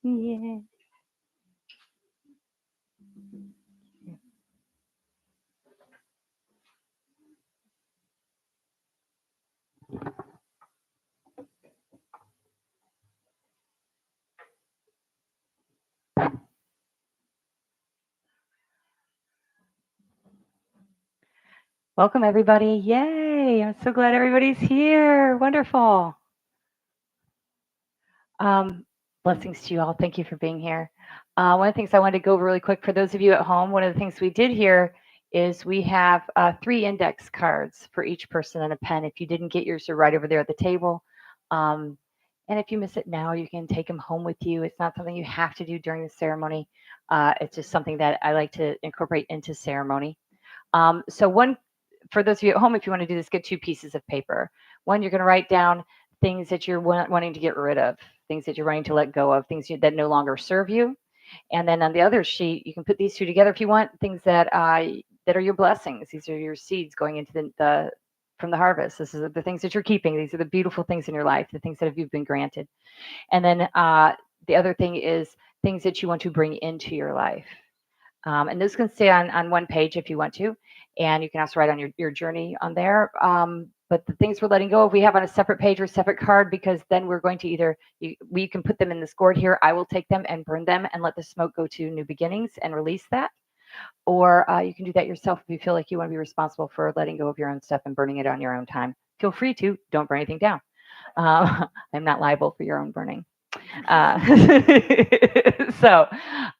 Yeah. Welcome, everybody. Yay. I'm so glad everybody's here. Wonderful. Um, Blessings to you all. Thank you for being here. One of the things I wanted to go over really quick for those of you at home, one of the things we did here is we have 3 index cards for each person and a pen. If you didn't get yours, they're right over there at the table. And if you miss it now, you can take them home with you. It's not something you have to do during the ceremony. It's just something that I like to incorporate into ceremony. For those of you at home, if you want to do this, get 2 pieces of paper. One, you're going to write down things that you're wanting to get rid of, things that you're wanting to let go of, things that no longer serve you. And then on the other sheet, you can put these 2 together if you want, things that that are your blessings. These are your seeds going into the from the harvest. This is the things that you're keeping. These are the beautiful things in your life, the things that you've been granted. And then the other thing is things that you want to bring into your life. And those can stay on one page if you want to. And you can also write on your journey on there. But the things we're letting go of, we have on a separate page or separate card, because then we're going to either, we can put them in this gourd here. I will take them and burn them and let the smoke go to new beginnings and release that. Or you can do that yourself if you feel like you want to be responsible for letting go of your own stuff and burning it on your own time. Feel free to. Don't burn anything down. I'm not liable for your own burning. So,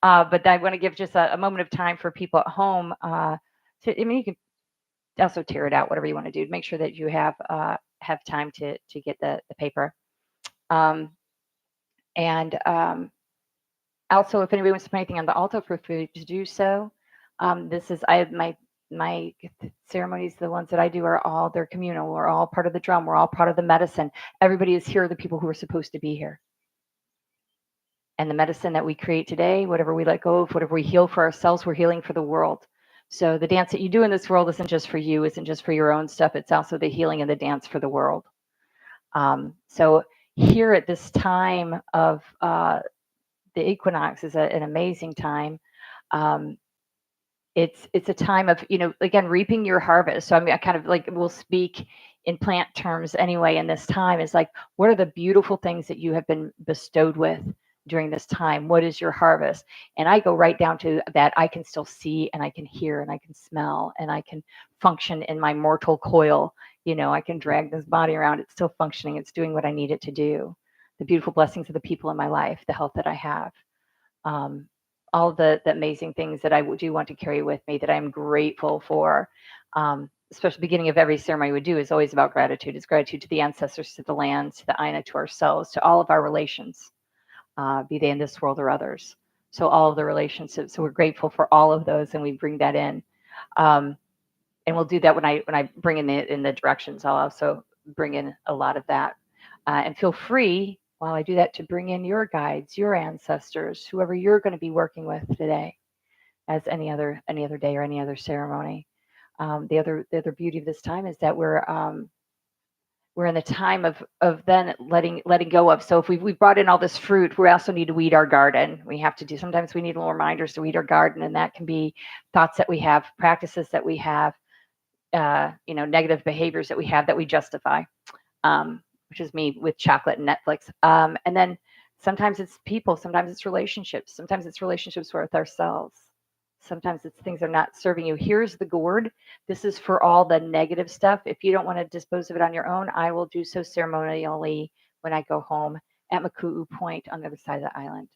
but I want to give just a moment of time for people at home. You can also tear it out, whatever you want to do. Make sure that you have time to get the paper. And also, if anybody wants to put anything on the altar, feel free to do so. This is my ceremonies, the ones that I do they're communal. We're all part of the drum. We're all part of the medicine. Everybody is here, the people who are supposed to be here. And the medicine that we create today, whatever we let go of, whatever we heal for ourselves, we're healing for the world. So the dance that you do in this world isn't just for you, isn't just for your own stuff. It's also the healing and the dance for the world. So here at this time of the equinox is an amazing time. It's a time of, again, reaping your harvest. So I kind of like, we'll speak in plant terms anyway in this time. Is like, what are the beautiful things that you have been bestowed with during this time? What is your harvest? And I go right down to that. I can still see, and I can hear, and I can smell, and I can function in my mortal coil. I can drag this body around. It's still functioning. It's doing what I need it to do. The beautiful blessings of the people in my life, the health that I have. All the amazing things that I do want to carry with me that I'm grateful for. Especially beginning of every ceremony we do is always about gratitude. It's gratitude to the ancestors, to the lands, to the Aina, to ourselves, to all of our relations, be they in this world or others. So all of the relationships. So we're grateful for all of those, and we bring that in. And we'll do that when I bring in the directions. I'll also bring in a lot of that. And feel free, while I do that, to bring in your guides, your ancestors, whoever you're going to be working with today, as any other day or any other ceremony. The other beauty of this time is that we're in the time of then letting go of. So if we brought in all this fruit, we also need to weed our garden. We have to do. Sometimes we need little reminders to weed our garden, and that can be thoughts that we have, practices that we have, negative behaviors that we have that we justify. Which is me with chocolate and Netflix. And then sometimes it's people, sometimes it's relationships, sometimes it's relationships with ourselves. Sometimes it's things that are not serving you. Here's the gourd. This is for all the negative stuff. If you don't want to dispose of it on your own, I will do so ceremonially when I go home at Maku'u Point on the other side of the island.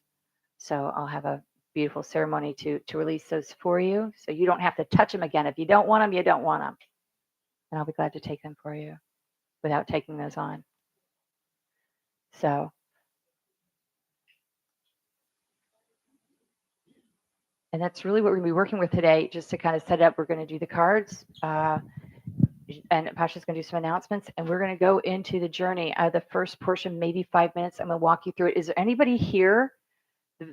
So I'll have a beautiful ceremony to release those for you. So you don't have to touch them again. If you don't want them, you don't want them. And I'll be glad to take them for you without taking those on. So, and that's really what we're going to be working with today, just to kind of set up. We're going to do the cards, and Pasha's going to do some announcements, and we're going to go into the journey. The first portion, maybe 5 minutes, I'm going to walk you through it. Is there anybody here,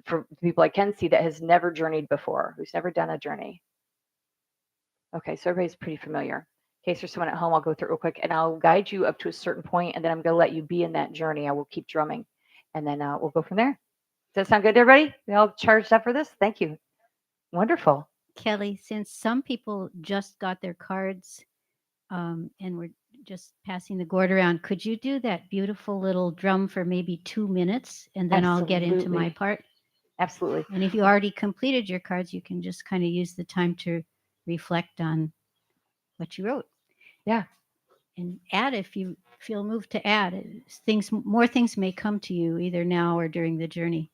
for people I can see, that has never journeyed before, who's never done a journey? Okay, so everybody's pretty familiar. In case there's someone at home, I'll go through it real quick, and I'll guide you up to a certain point, and then I'm going to let you be in that journey. I will keep drumming, and then we'll go from there. Does that sound good to everybody? We all charged up for this? Thank you. Wonderful. Keli, since some people just got their cards and we're just passing the gourd around, could you do that beautiful little drum for maybe 2 minutes, and then I'll get into my part? Absolutely. And if you already completed your cards, you can just kind of use the time to reflect on what you wrote. Yeah. And add if you feel moved to add. More things may come to you either now or during the journey.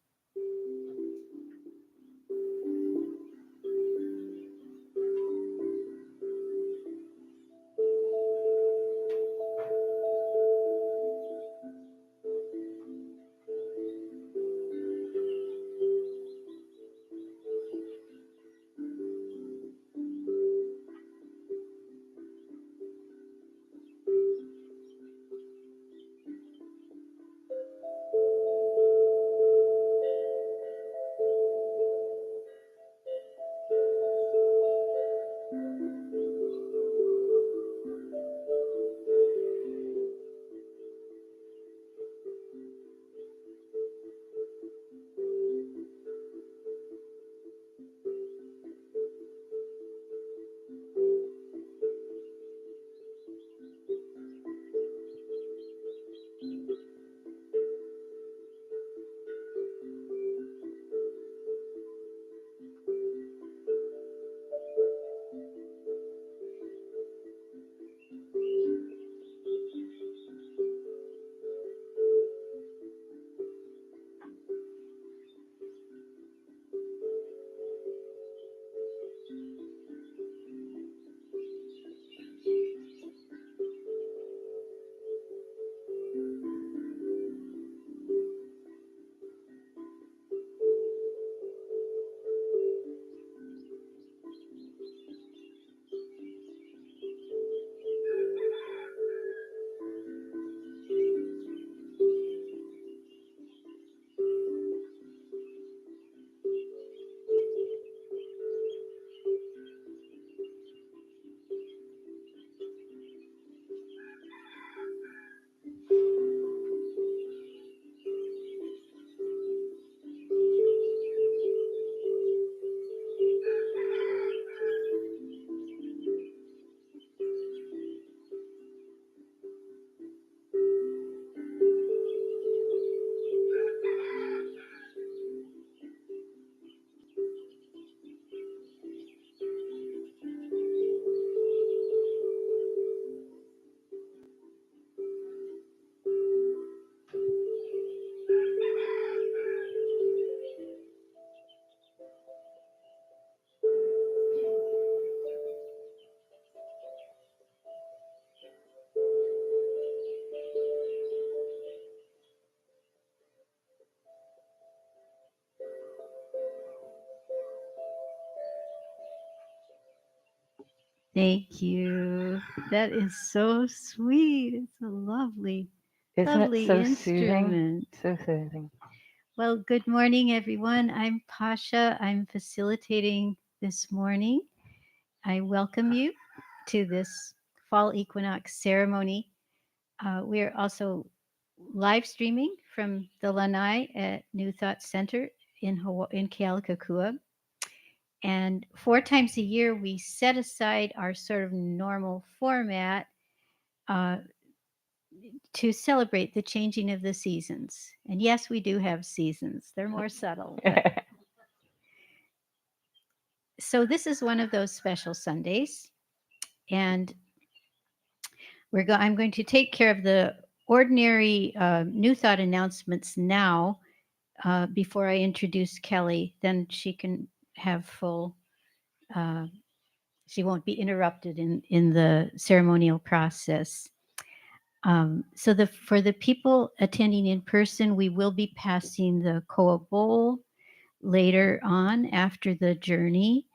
Thank you. That is so sweet. It's a lovely, Isn't it lovely so soothing? instrument. So soothing. Well, good morning, everyone. I'm Pasha. I'm facilitating this morning. I welcome you to this fall equinox ceremony. We're also live streaming from the Lanai at New Thought Center in in Kealakekua. And 4 times a year, we set aside our sort of normal format uh, to celebrate the changing of the seasons. And yes, we do have seasons, they're more subtle. But so this is one of those special Sundays. And I'm going to take care of the ordinary New Thought announcements now before I introduce Keli. Then she can have full. Uh, she won't be interrupted in the ceremonial process. So for the people attending in person, we will be passing the koa bowl later on after the journey.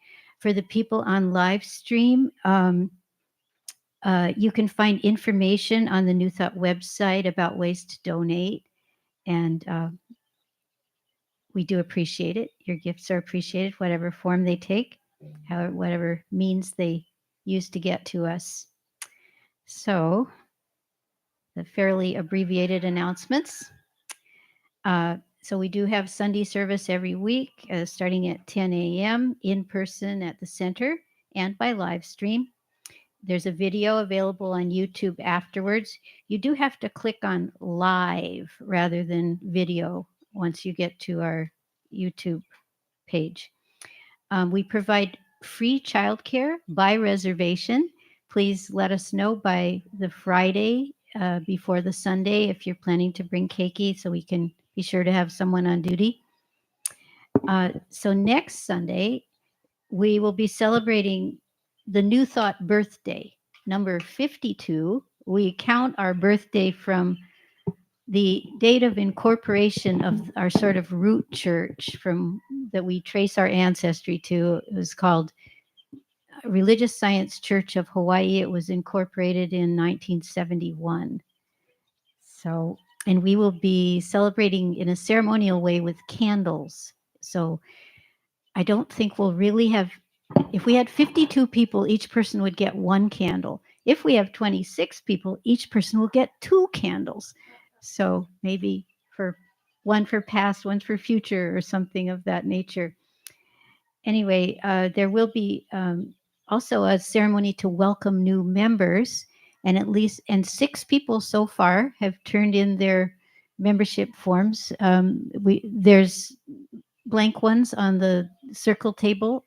For the people on live stream, you can find information on the New Thought website about ways to donate, and we do appreciate it. Your gifts are appreciated, whatever form they take, however, whatever means they use to get to us. So, the fairly abbreviated announcements. So we do have Sunday service every week, starting at 10 a.m. in person at the center and by live stream. There's a video available on YouTube afterwards. You do have to click on live rather than video once you get to our YouTube page. We provide free childcare by reservation. Please let us know by the Friday before the Sunday if you're planning to bring keiki so we can be sure to have someone on duty. So next Sunday, we will be celebrating the New Thought birthday, number 52. We count our birthday from the date of incorporation of our sort of root church from that we trace our ancestry to. It was called Religious Science Church of Hawaii. It was incorporated in 1971. So, and we will be celebrating in a ceremonial way with candles. So I don't think we'll really have, if we had 52 people, each person would get one candle. If we have 26 people, each person will get two candles. So maybe for one for past, one for future, or something of that nature. Anyway, there will be also a ceremony to welcome new members, and at least 6 people so far have turned in their membership forms. There's blank ones on the circle table,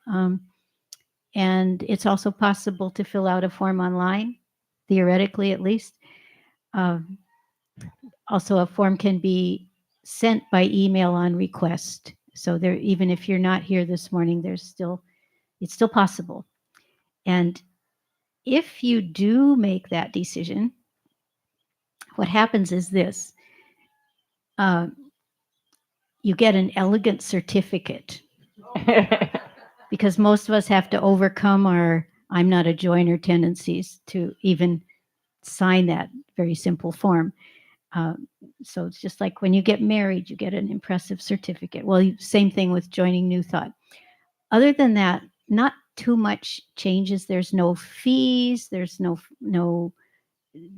and it's also possible to fill out a form online, theoretically at least. Um, Also, a form can be sent by email on request. So there, even if you're not here this morning, it's still possible. And if you do make that decision, what happens is this: uh, you get an elegant certificate because most of us have to overcome our "I'm not a joiner" tendencies to even sign that very simple form. So it's just like when you get married, you get an impressive certificate. Well, same thing with joining New Thought. Other than that, not too much changes. There's no fees. There's no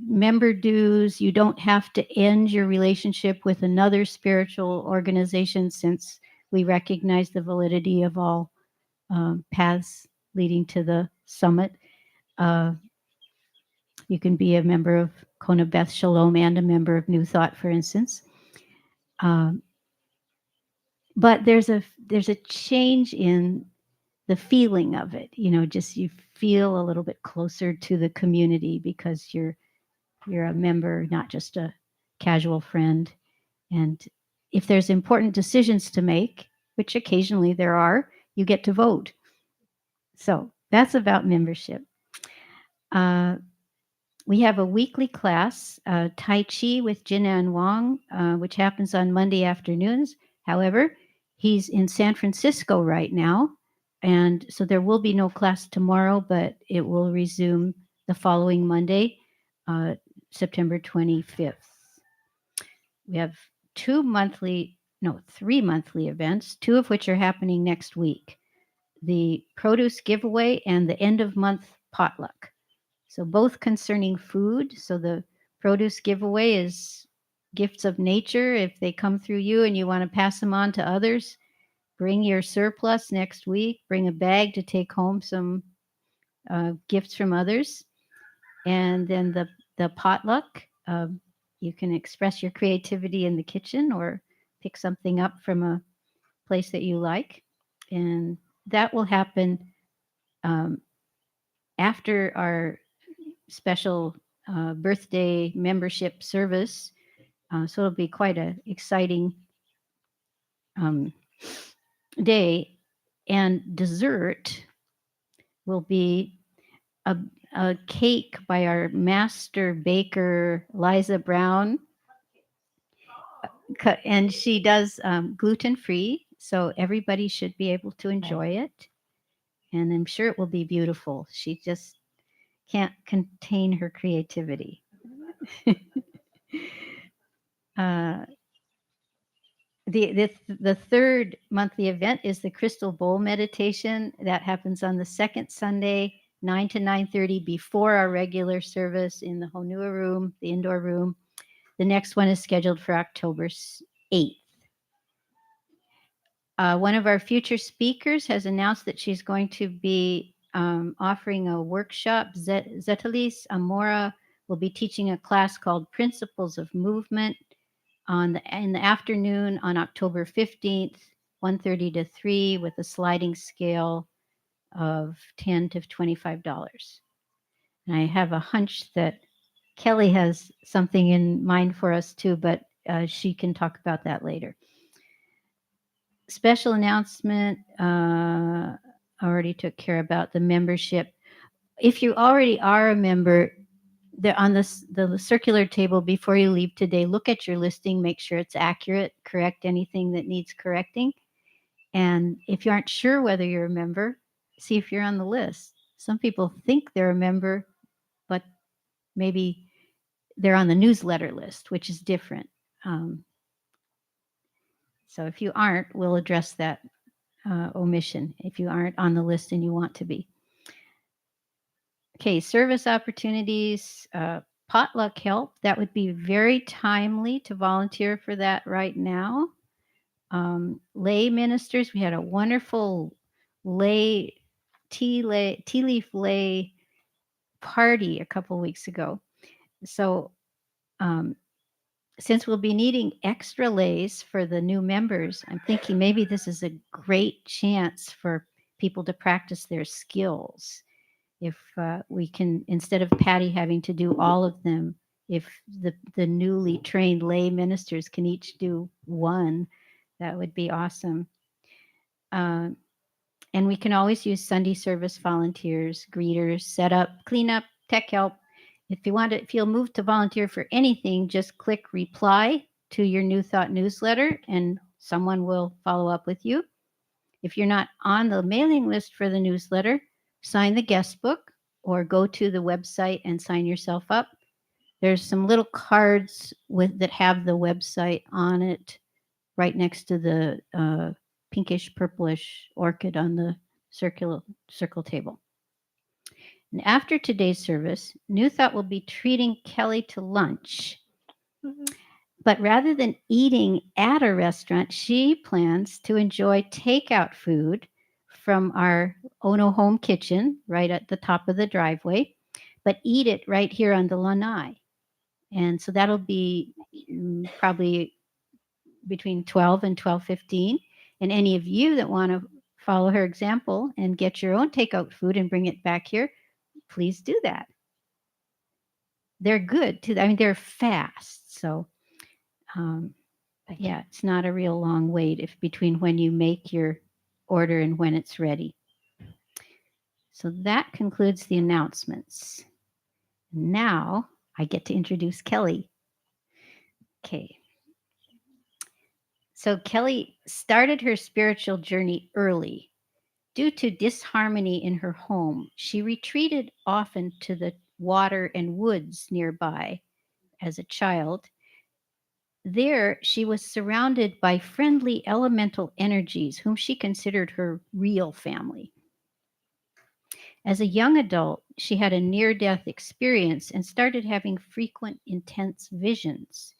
member dues. You don't have to end your relationship with another spiritual organization, since we recognize the validity of all paths leading to the summit. Uh, you can be a member of Kona Beth Shalom and a member of New Thought, for instance. Um, but there's a change in the feeling of it. Just you feel a little bit closer to the community because you're a member, not just a casual friend. And if there's important decisions to make, which occasionally there are, you get to vote. So that's about membership. Uh, we have a weekly class, Tai Chi with Jinan Wang, which happens on Monday afternoons. However, he's in San Francisco right now. And so there will be no class tomorrow, but it will resume the following Monday, uh, September 25th. We have 3 monthly events, two of which are happening next week: the produce giveaway and the end of month potluck. So both concerning food. So the produce giveaway is gifts of nature. If they come through you and you want to pass them on to others, bring your surplus next week. Bring a bag to take home some gifts from others. And then the potluck, you can express your creativity in the kitchen or pick something up from a place that you like. And that will happen um, after our special birthday membership service. So it'll be quite an exciting um, day. And dessert will be a, a cake by our master baker, Liza Brown. And she does gluten free. So everybody should be able to enjoy it. And I'm sure it will be beautiful. She just can't contain her creativity. uh, the third monthly event is the Crystal Bowl meditation that happens on the second Sunday, 9 to 9:30, before our regular service in the Honua room, the indoor room. The next one is scheduled for October 8th. One of our future speakers has announced that she's going to be offering a workshop. Zetalis Amora will be teaching a class called Principles of Movement in the afternoon on October 15th, 1:30 to 3, with a sliding scale of $10 to $25. And I have a hunch that Keli has something in mind for us too, but she can talk about that later. Special announcement, I already took care about the membership. If you already are a member, on the circular table before you leave today, look at your listing, make sure it's accurate, correct anything that needs correcting. And if you aren't sure whether you're a member, see if you're on the list. Some people think they're a member, but maybe they're on the newsletter list, which is different. So if you aren't, we'll address that omission if you aren't on the list and you want to be. Okay, service opportunities, potluck help. That would be very timely to volunteer for that right now. Lay ministers, we had a wonderful tea leaf lay party a couple weeks ago. So since we'll be needing extra lays for the new members, I'm thinking maybe this is a great chance for people to practice their skills. If we can, instead of Patty having to do all of them, if the newly trained lay ministers can each do one, that would be awesome. And we can always use Sunday service volunteers, greeters, setup, cleanup, tech help. If you'll move to volunteer for anything, just click reply to your New Thought newsletter and someone will follow up with you. If you're not on the mailing list for the newsletter, sign the guest book or go to the website and sign yourself up. There's some little cards that have the website on it right next to the pinkish purplish orchid on the circle table. And after today's service, New Thought will be treating Keli to lunch. Mm-hmm. But rather than eating at a restaurant, she plans to enjoy takeout food from our Ono home kitchen right at the top of the driveway, but eat it right here on the lanai. And so that'll be probably between 12 and 12:15. And any of you that want to follow her example and get your own takeout food and bring it back here, please do that. They're good too. I mean, they're fast. So, yeah, it's not a real long wait between when you make your order and when it's ready. So that concludes the announcements. Now I get to introduce Keli. Okay. So Keli started her spiritual journey early. Due to disharmony in her home, she retreated often to the water and woods nearby as a child. There, she was surrounded by friendly elemental energies whom she considered her real family. As a young adult, she had a near death experience and started having frequent, intense visions.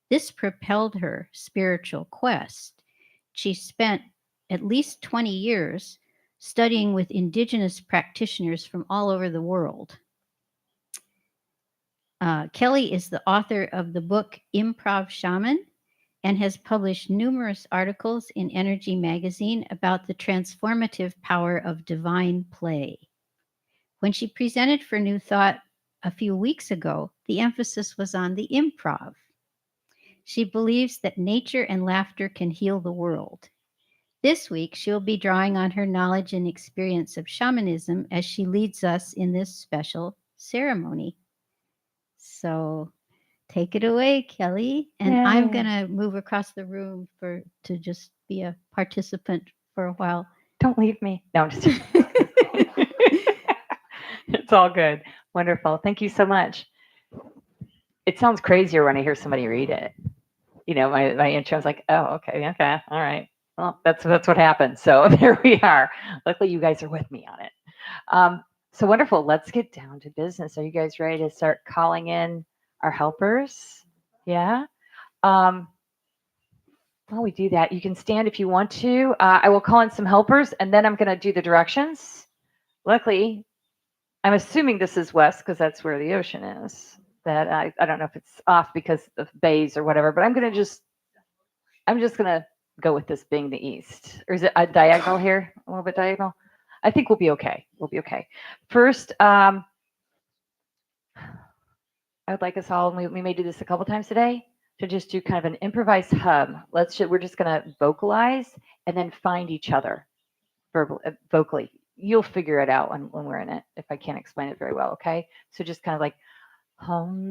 This propelled her spiritual quest. She spent at least 20 years studying with indigenous practitioners from all over the world. Keli is the author of the book Improv Shaman and has published numerous articles in Energy Magazine about the transformative power of divine play. When she presented for New Thought a few weeks ago, the emphasis was on the improv. She believes that nature and laughter can heal the world. This week, she'll be drawing on her knowledge and experience of shamanism as she leads us in this special ceremony. So take it away, Keli. And I'm Yay. going to move across the room to just be a participant for a while. Don't leave me. No, I'm just It's all good. Wonderful. Thank you so much. It sounds crazier when I hear somebody read it. My intro was like, oh, okay, all right. Well, that's what happened. So there we are. Luckily, you guys are with me on it. So wonderful. Let's get down to business. Are you guys ready to start calling in our helpers? Yeah. While we do that, you can stand if you want to. I will call in some helpers, and then I'm going to do the directions. Luckily, I'm assuming this is west because that's where the ocean is. That I don't know if it's off because of bays or whatever, but I'm just gonna go with this being the east. Or is it a diagonal here? A little bit diagonal? I think we'll be okay. We'll be okay. First, I would like us all, and we may do this a couple times today, to just do kind of an improvised hum. We're just gonna vocalize and then find each other vocally. You'll figure it out when we're in it if I can't explain it very well, okay? So just kind of like hum.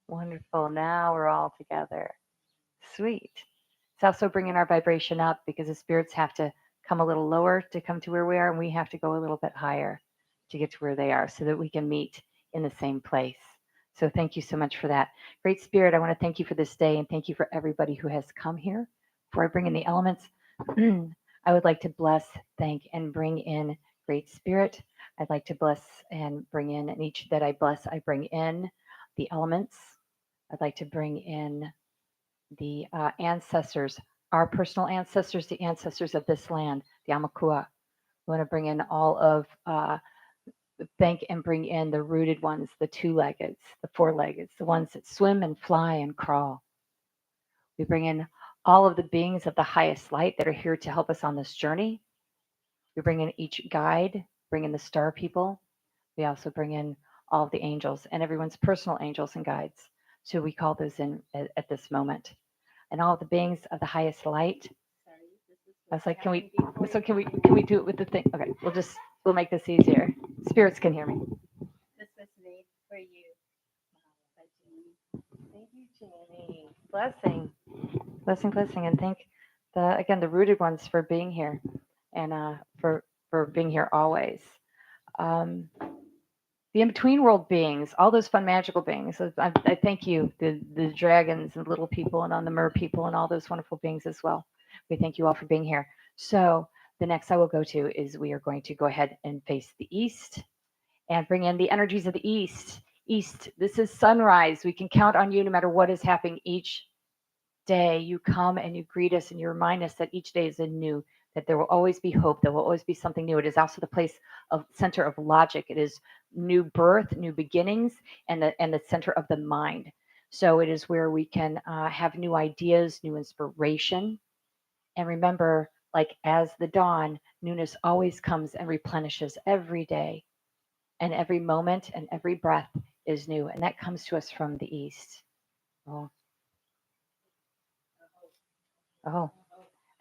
Wonderful. Now we're all together. Sweet. It's also bringing our vibration up because the spirits have to come a little lower to come to where we are, and we have to go a little bit higher to get to where they are so that we can meet in the same place. So thank you so much for that. Great Spirit, I want to thank you for this day and thank you for everybody who has come here. Before I bring in the elements, I would like to bless, thank, and bring in Great Spirit. I'd like to bless and bring in, and each that I bless, I bring in the elements. I'd like to bring in the ancestors, our personal ancestors, the ancestors of this land, the Amakua. We want to bring in all of, thank and bring in the rooted ones, the two-leggeds, the four-leggeds, the ones that swim and fly and crawl. We bring in all of the beings of the highest light that are here to help us on this journey. We bring in each guide, bring in the star people. We also bring in all of the angels and everyone's personal angels and guides. So we call those in at this moment. And all the beings of the highest light. I was like, can we do it with the thing? Okay, we'll make this easier. Spirits can hear me. This was made for you. Thank you, Jamie. Blessing, and thank the rooted ones for being here, and for being here always. Um, the in-between world beings, all those fun magical beings. I thank you, the dragons and little people and on the mer people and all those wonderful beings as well. We thank you all for being here. So the next I will go to is we are going to go ahead and face the east and bring in the energies of the east. East, this is sunrise. We can count on you no matter what is happening each day. You come and you greet us and you remind us that each day is a new, that there will always be hope, there will always be something new. It is also the place of center of logic. It is new birth, new beginnings, and the center of the mind. So it is where we can have new ideas, new inspiration. And remember, like as the dawn, newness always comes and replenishes every day. And every moment and every breath is new. And that comes to us from the east. Oh, oh.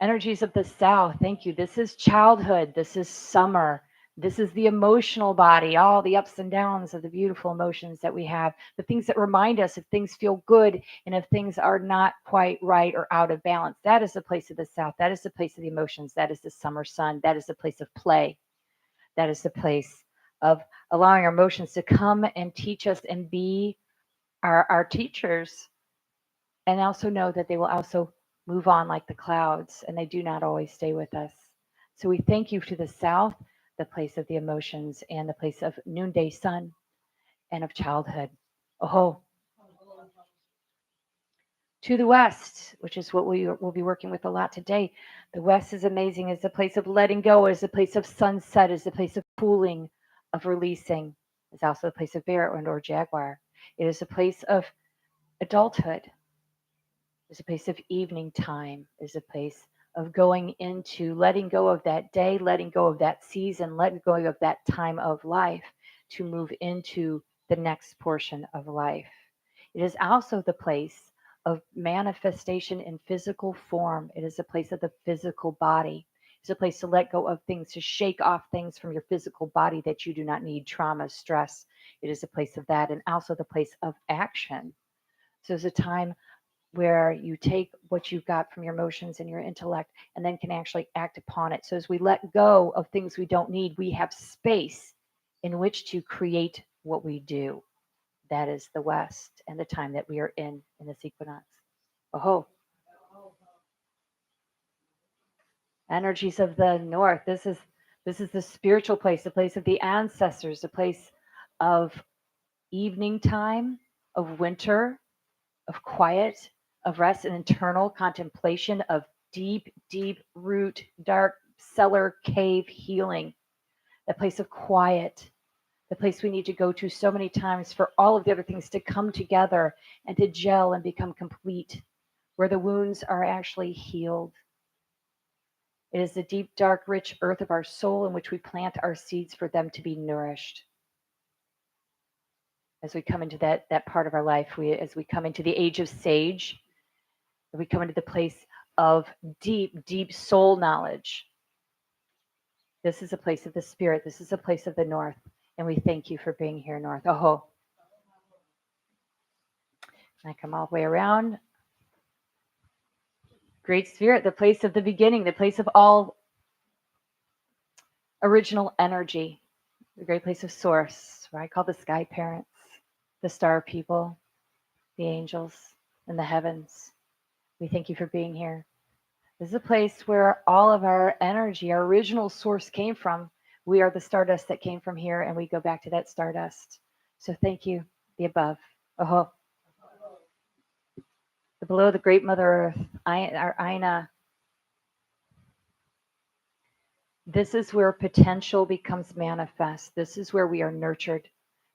Energies of the south. Thank you. This is childhood. This is summer. This is the emotional body, all the ups and downs of the beautiful emotions that we have, the things that remind us if things feel good and if things are not quite right or out of balance. That is the place of the South. That is the place of the emotions. That is the summer sun. That is the place of play. That is the place of allowing our emotions to come and teach us and be our teachers, and also know that they will also move on like the clouds and they do not always stay with us. So we thank you to the South, the place of the emotions and the place of noonday sun and of childhood. Oh, to the West, which is what we will be working with a lot today. The West is amazing. It's a place of letting go. It's a place of sunset. It's a place of cooling, of releasing. It's also a place of bear or jaguar. It is a place of adulthood. It's a place of evening time. It's a place of going into letting go of that day, letting go of that season, letting go of that time of life to move into the next portion of life. It is also the place of manifestation in physical form. It is a place of the physical body. It's a place to let go of things, to shake off things from your physical body that you do not need, trauma, stress. It is a place of that, and also the place of action. So it's a time where you take what you've got from your emotions and your intellect and then can actually act upon it. So as we let go of things we don't need, we have space in which to create what we do. That is the West and the time that we are in this equinox. Oh, energies of the North. This is the spiritual place, the place of the ancestors, the place of evening time, of winter, of quiet, of rest and internal contemplation, of deep, deep root, dark cellar cave healing, a place of quiet, the place we need to go to so many times for all of the other things to come together and to gel and become complete, where the wounds are actually healed. It is the deep, dark, rich earth of our soul in which we plant our seeds for them to be nourished. As we come into that part of our life, as we come into the age of sage, we come into the place of deep, deep soul knowledge. This is a place of the spirit. This is a place of the North. And we thank you for being here, North. Oh, I come all the way around. Great Spirit, the place of the beginning, the place of all original energy, the great place of source, where I call the sky parents, the star people, the angels, and the heavens. We thank you for being here. This is a place where all of our energy, our original source came from. We are the stardust that came from here, and we go back to that stardust. So thank you, the above. Oh, the below, the great Mother Earth, our Aina. This is where potential becomes manifest. This is where we are nurtured.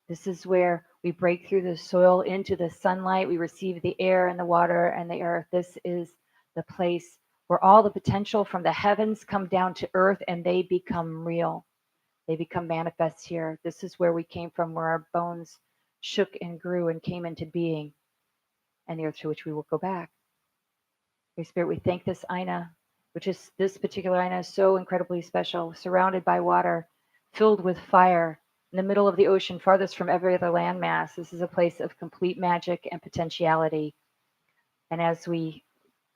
This is where we break through the soil into the sunlight. We receive the air and the water and the earth. This is the place where all the potential from the heavens come down to earth and they become real. They become manifest here. This is where we came from, where our bones shook and grew and came into being, and the earth to which we will go back. Holy Spirit, we thank this Aina, which is this particular Aina is so incredibly special, surrounded by water, filled with fire, in the middle of the ocean, farthest from every other landmass. This is a place of complete magic and potentiality. And as we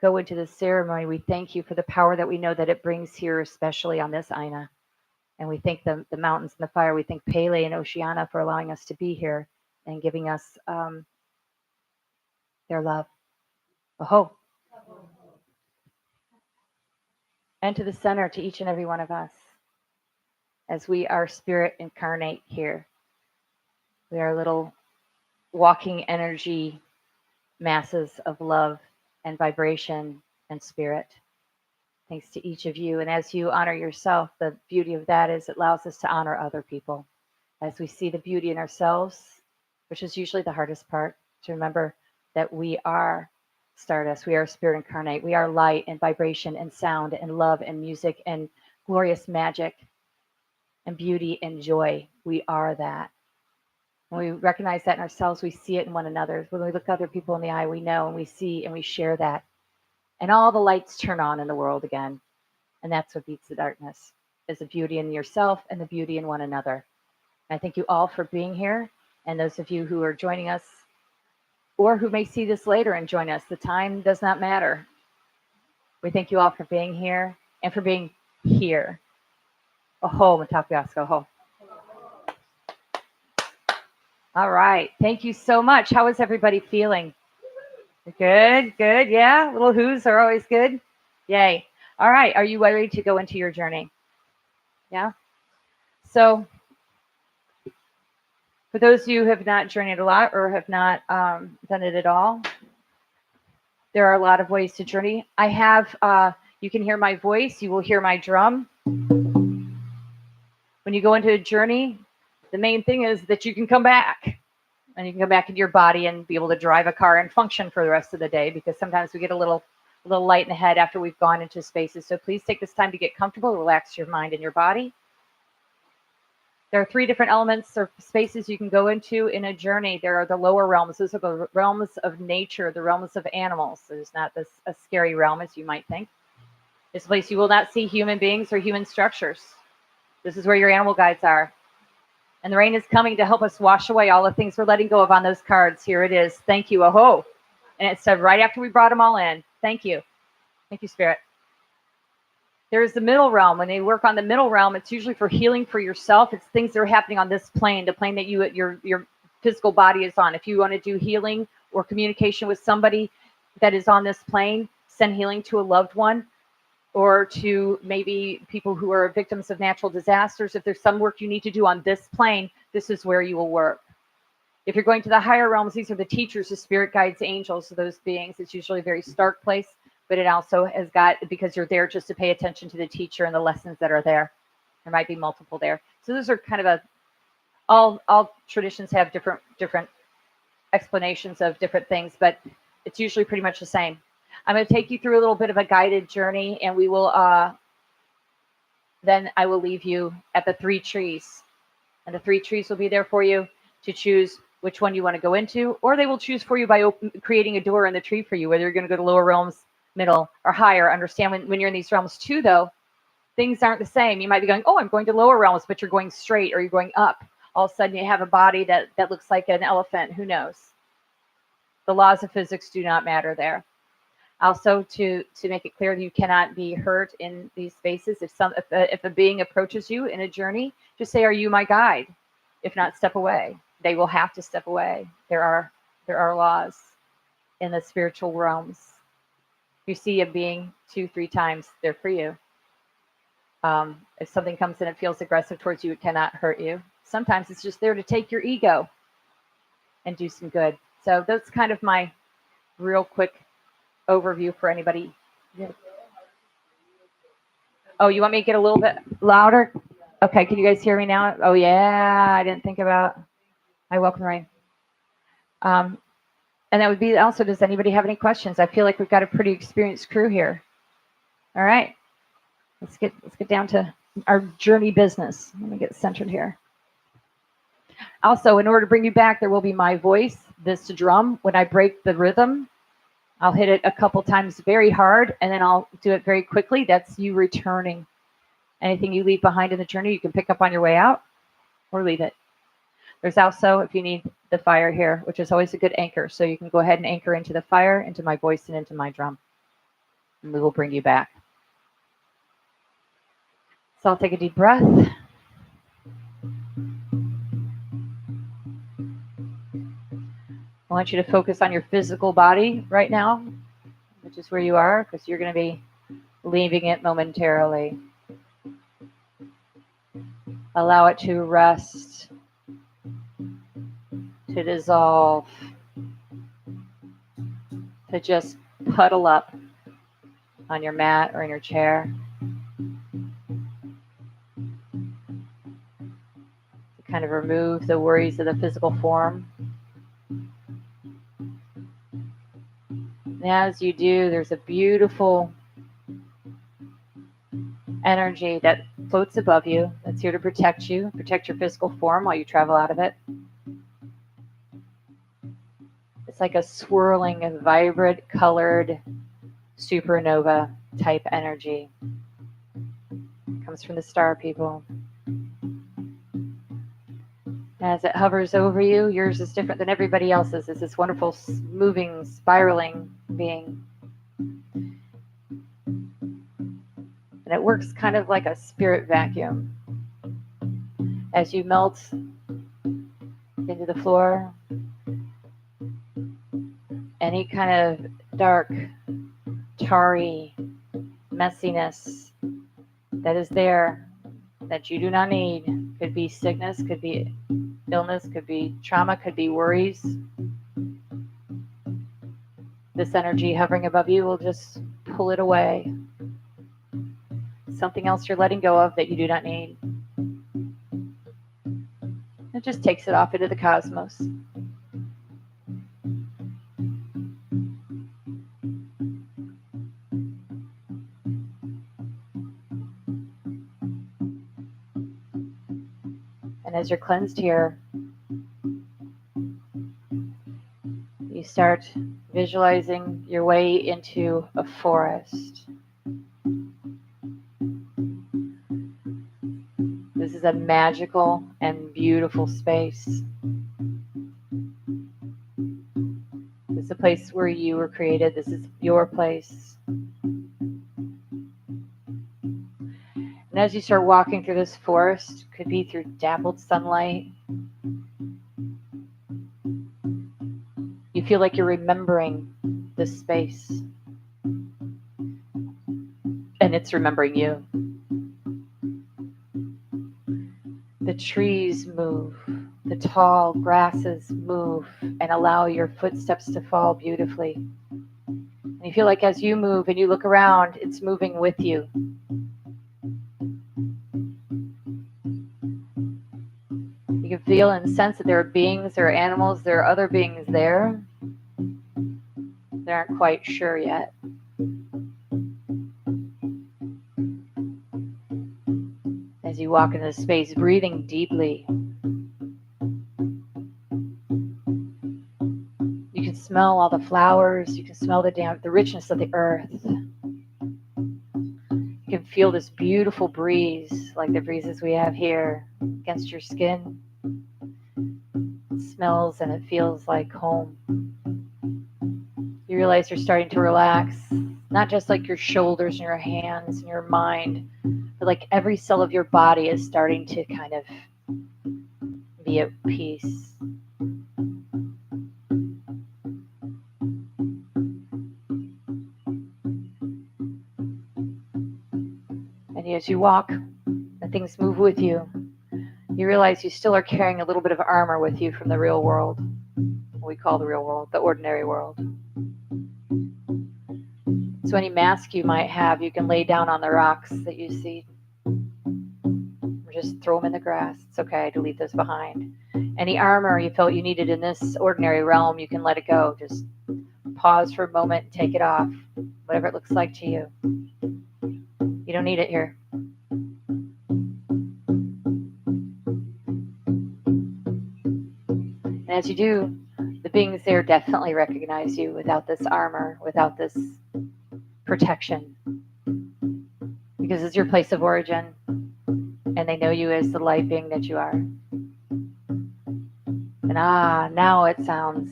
go into this ceremony, we thank you for the power that we know that it brings here, especially on this Aina. And we thank the mountains and the fire. We thank Pele and Oceana for allowing us to be here and giving us their love. Oh, and to the center, to each and every one of us, as we are spirit incarnate here. We are little walking energy masses of love and vibration and spirit. Thanks to each of you. And as you honor yourself, the beauty of that is it allows us to honor other people. As we see the beauty in ourselves, which is usually the hardest part, to remember that we are stardust, we are spirit incarnate, we are light and vibration and sound and love and music and glorious magic and beauty and joy. We are that. When we recognize that in ourselves, we see it in one another. When we look other people in the eye, we know and we see and we share that. And all the lights turn on in the world again. And that's what beats the darkness. is the beauty in yourself and the beauty in one another. And I thank you all for being here. And those of you who are joining us or who may see this later and join us, the time does not matter. We thank you all for being here and for being here. Oho, matapiasko, oho. All right. Thank you so much. How is everybody feeling? Good, good. Yeah, little whoos are always good. Yay. All right. Are you ready to go into your journey? Yeah. So, for those of you who have not journeyed a lot or have not done it at all, there are a lot of ways to journey. I have, you can hear my voice, you will hear my drum. When you go into a journey, the main thing is that you can come back. And you can come back into your body and be able to drive a car and function for the rest of the day, because sometimes we get a little light in the head after we've gone into spaces. So please take this time to get comfortable, relax your mind and your body. There are 3 different elements or spaces you can go into in a journey. There are the lower realms. Those are the realms of nature, the realms of animals. So it's not this a scary realm as you might think. This place you will not see human beings or human structures. This is where your animal guides are. And the rain is coming to help us wash away all the things we're letting go of on those cards. Here it is. Thank you. Aho. And it said right after we brought them all in. Thank you. Thank you, Spirit. There's the middle realm. When they work on the middle realm, it's usually for healing for yourself. It's things that are happening on this plane, the plane that your physical body is on. If you want to do healing or communication with somebody that is on this plane, send healing to a loved one, or to maybe people who are victims of natural disasters. If there's some work you need to do on this plane, this is where you will work. If you're going to the higher realms, these are the teachers, the spirit guides, angels, those beings. It's usually a very stark place, but it also has got, because you're there just to pay attention to the teacher and the lessons that are there. There might be multiple there. So those are kind of all traditions have different explanations of different things, but it's usually pretty much the same. I'm going to take you through a little bit of a guided journey, and we will then I will leave you at the 3 trees. And the 3 trees will be there for you to choose which one you want to go into, or they will choose for you by creating a door in the tree for you, whether you're going to go to lower realms, middle, or higher. Understand when you're in these realms too, though, things aren't the same. You might be going, oh, I'm going to lower realms, but you're going straight or you're going up. All of a sudden you have a body that looks like an elephant. Who knows? The laws of physics do not matter there. Also, to make it clear, you cannot be hurt in these spaces. If a being approaches you in a journey, just say, "Are you my guide?" If not, step away. They will have to step away. There are laws in the spiritual realms. If you see a being 2-3 times, they're for you. If something comes in and feels aggressive towards you, it cannot hurt you. Sometimes it's just there to take your ego and do some good. So that's kind of my real quick overview for anybody. Yeah. Oh, you want me to get a little bit louder? Okay, can you guys hear me now? Oh yeah, I didn't think about. I welcome the rain. And that would be also, does anybody have any questions? I feel like we've got a pretty experienced crew here. All right, let's get down to our journey business. Let me get centered here. Also, in order to bring you back, there will be my voice, this drum. When I break the rhythm, I'll hit it a couple times very hard, and then I'll do it very quickly. That's you returning. Anything you leave behind in the journey, you can pick up on your way out or leave it. There's also, if you need the fire here, which is always a good anchor. So you can go ahead and anchor into the fire, into my voice, and into my drum. And we will bring you back. So I'll take a deep breath. I want you to focus on your physical body right now, which is where you are, because you're going to be leaving it momentarily. Allow it to rest, to dissolve, to just puddle up on your mat or in your chair. To kind of remove the worries of the physical form. And as you do, there's a beautiful energy that floats above you, that's here to protect you, protect your physical form while you travel out of it. It's like a swirling, vibrant, colored supernova type energy. It comes comes from the star people. As it hovers over you, yours is different than everybody else's. It's this wonderful, moving, spiraling being. And it works kind of like a spirit vacuum. As you melt into the floor, any kind of dark, tarry messiness that is there that you do not need, could be sickness, could be illness, could be trauma, could be worries. This energy hovering above you will just pull it away. Something else you're letting go of that you do not need. It just takes it off into the cosmos. And as you're cleansed here, you start visualizing your way into a forest. This is a magical and beautiful space. This is a place where you were created. This is your place. And as you start walking through this forest, could be through dappled sunlight, you feel like you're remembering this space. And it's remembering you. The trees move, the tall grasses move and allow your footsteps to fall beautifully. And you feel like as you move and you look around, it's moving with you. You can feel and sense that there are beings, there are animals, there are other beings there. They aren't quite sure yet. As you walk into the space, breathing deeply, you can smell all the flowers, you can smell the richness of the earth. You can feel this beautiful breeze, like the breezes we have here, against your skin. It smells and it feels like home. You realize you're starting to relax, not just like your shoulders and your hands and your mind, but like every cell of your body is starting to kind of be at peace. And as you walk and things move with you, you realize you still are carrying a little bit of armor with you from the real world. What we call the real world, the ordinary world. So any mask you might have, you can lay down on the rocks that you see. Or just throw them in the grass. It's okay to leave those behind. Any armor you felt you needed in this ordinary realm, you can let it go. Just pause for a moment and take it off. Whatever it looks like to you. You don't need it here. And as you do, the beings there definitely recognize you without this armor, without this protection, because it's your place of origin and they know you as the light being that you are. And now it sounds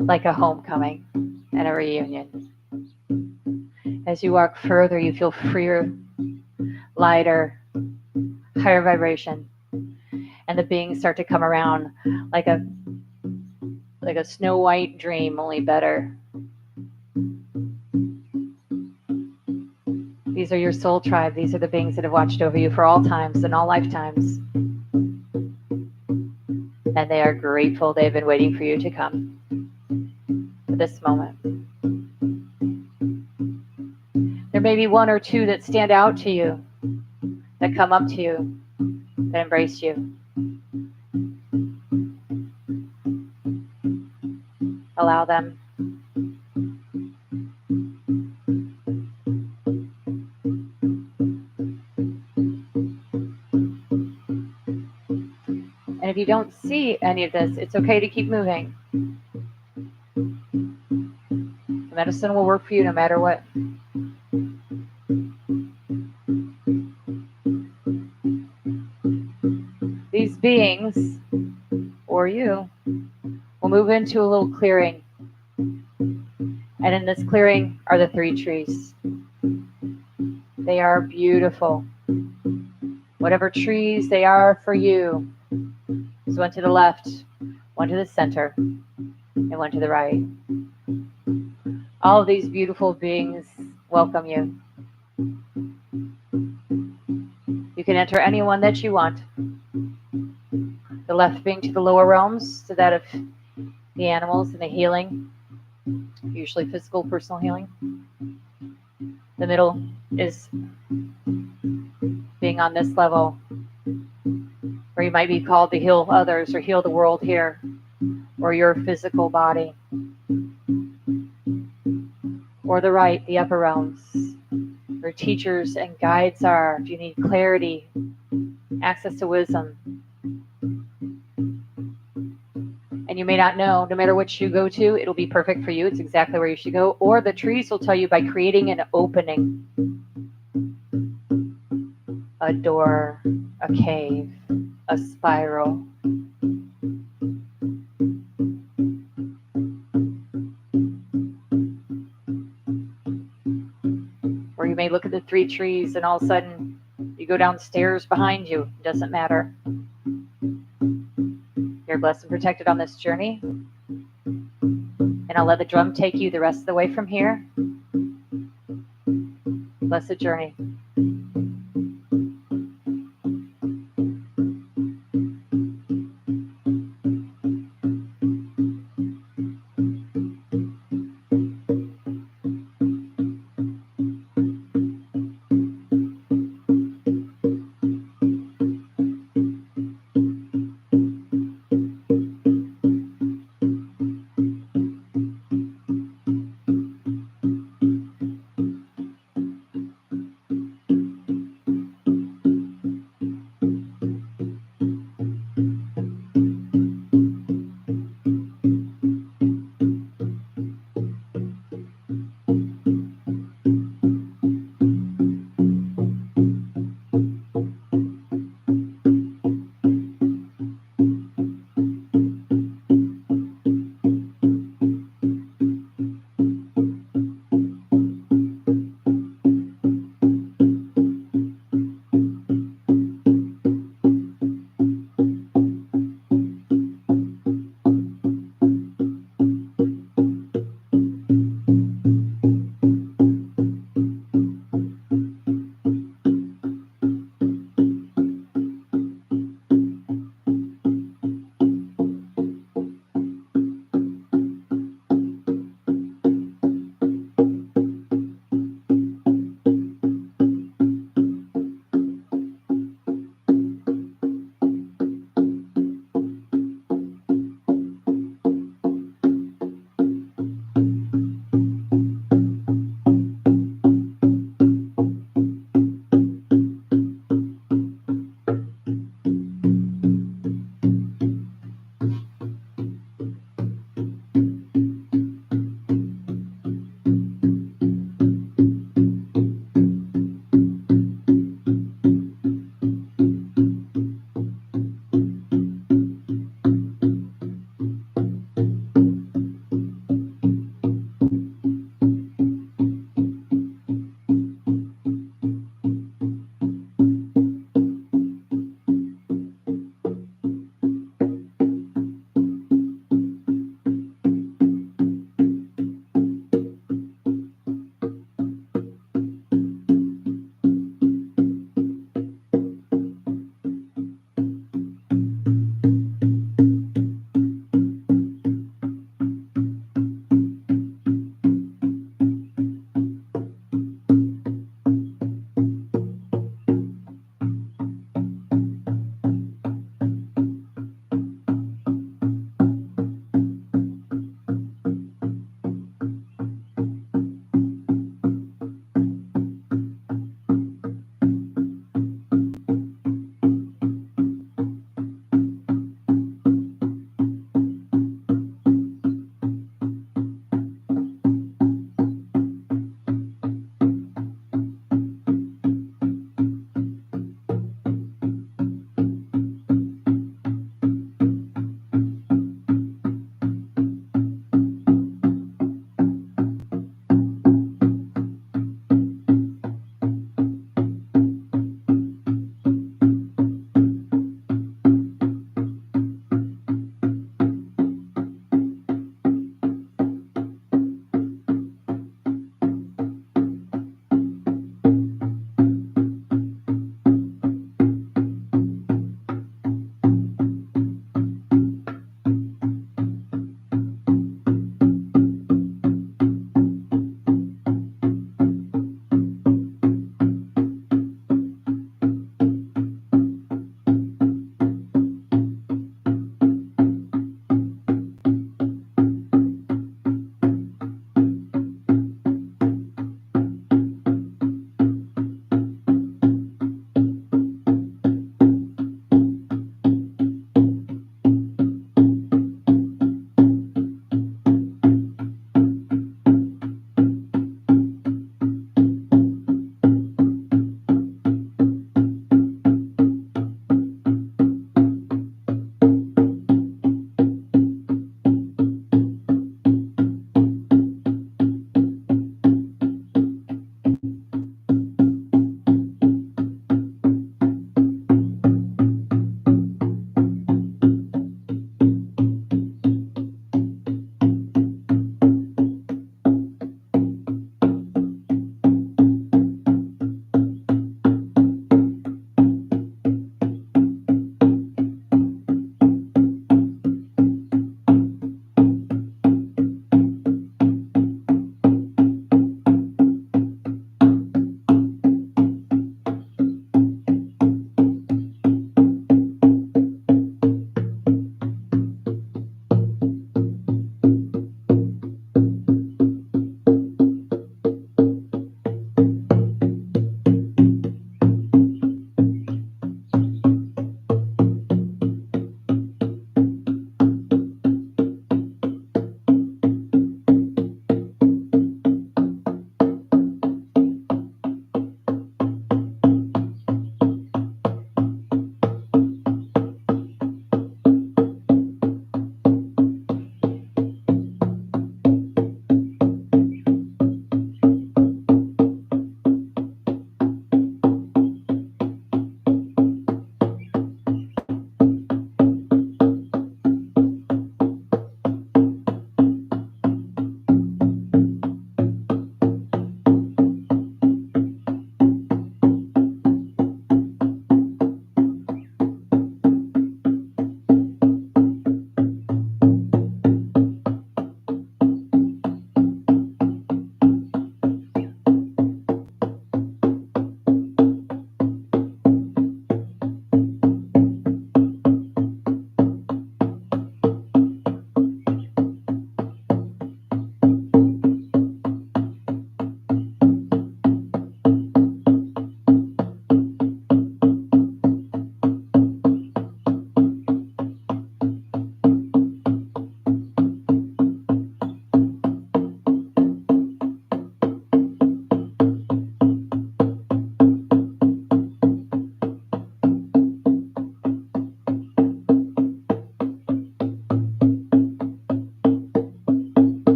like a homecoming and a reunion. As you walk further, you feel freer, lighter, higher vibration, and the beings start to come around like a Snow White dream, only better. These are your soul tribe. These are the beings that have watched over you for all times and all lifetimes. And they are grateful they've been waiting for you to come for this moment. There may be one or two that stand out to you, that come up to you, that embrace you. Allow them. And if you don't see any of this, it's okay to keep moving. The medicine will work for you no matter what. beings, or you, will move into a little clearing. And in this clearing are the 3 trees. They are beautiful. Whatever trees they are for you. There's one to the left, one to the center, and one to the right. All of these beautiful beings welcome you. You can enter any one that you want. The left being to the lower realms, to that of the animals and the healing, usually physical, personal healing. The middle is being on this level, where you might be called to heal others or heal the world here, or your physical body. Or the right, the upper realms, where teachers and guides are. If you need clarity, access to wisdom. And you may not know, no matter which you go to, it'll be perfect for you. It's exactly where you should go. Or the trees will tell you by creating an opening, a door, a cave, a spiral. Or you may look at the 3 trees and all of a sudden you go downstairs behind you. It doesn't matter. You're blessed and protected on this journey. And I'll let the drum take you the rest of the way from here. Blessed journey.